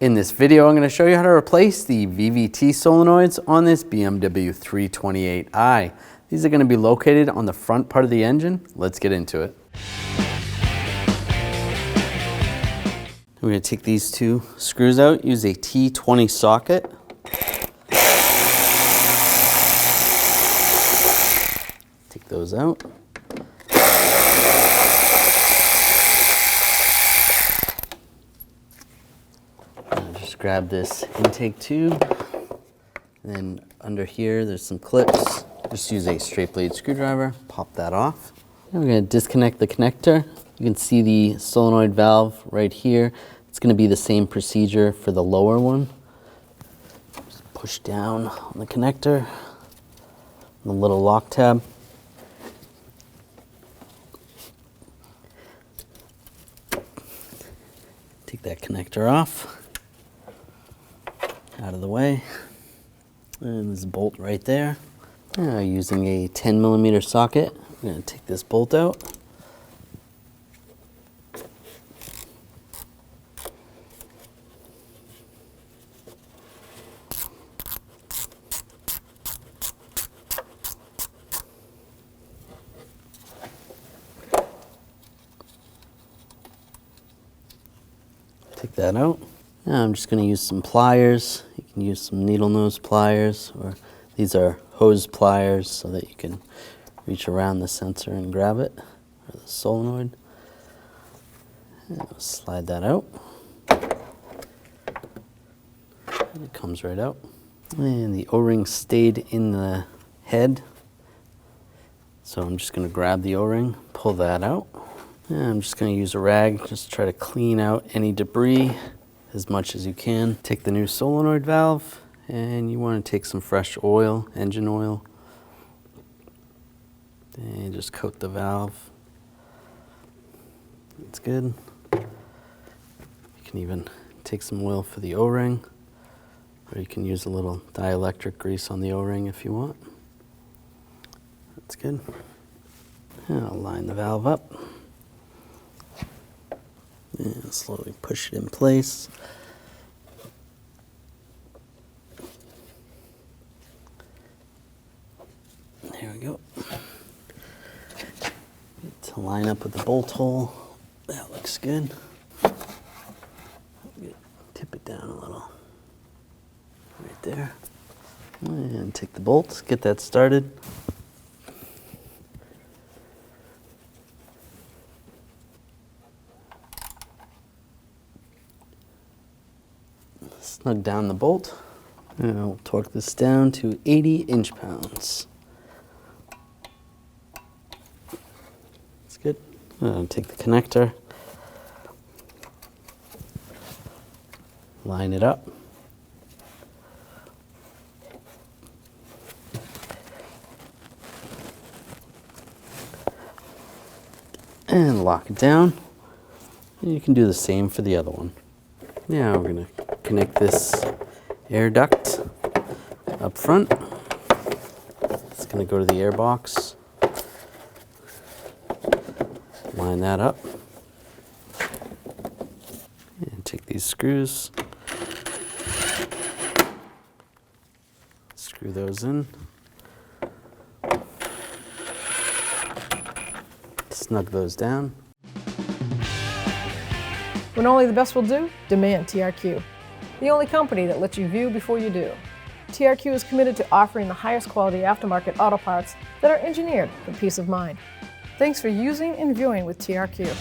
In this video, I'm going to show you how to replace the VVT solenoids on this BMW 328i. These are going to be located on the front part of the engine. Let's get into it. We're going to take these two screws out, use a T20 socket. Take those out. Just grab this intake tube. And then under here, there's some clips. Just use a straight blade screwdriver, pop that off. And we're going to disconnect the connector. You can see the solenoid valve right here. It's going to be the same procedure for the lower one. Just push down on the connector, the little lock tab. Take that connector off, out of the way. And there's a bolt right there. Using a 10mm socket, I'm going to take this bolt out. Take that out. Now I'm just going to use some pliers. You can use some needle nose pliers, or these are hose pliers so that you can reach around the sensor and grab it, or the solenoid. And I'll slide that out. And it comes right out. And the O-ring stayed in the head. So I'm just going to grab the O-ring, pull that out. And I'm just going to use a rag, just try to clean out any debris as much as you can. Take the new solenoid valve, and you want to take some fresh oil, engine oil, and just coat the valve. That's good. You can even take some oil for the O-ring, or you can use a little dielectric grease on the O-ring if you want. That's good. And I'll line the valve up. And slowly push it in place. There we go. To line up with the bolt hole. That looks good. Tip it down a little. Right there. And take the bolts, get that started. Snug down the bolt, and I'll torque this down to 80 inch-pounds. That's good. I'll take the connector, line it up. And lock it down. And you can do the same for the other one. Now we're going to connect this air duct up front. It's going to go to the air box. Line that up. And take these screws. Screw those in. Snug those down. When only the best will do, demand TRQ. The only company that lets you view before you do. TRQ is committed to offering the highest quality aftermarket auto parts that are engineered for peace of mind. Thanks for using and viewing with TRQ.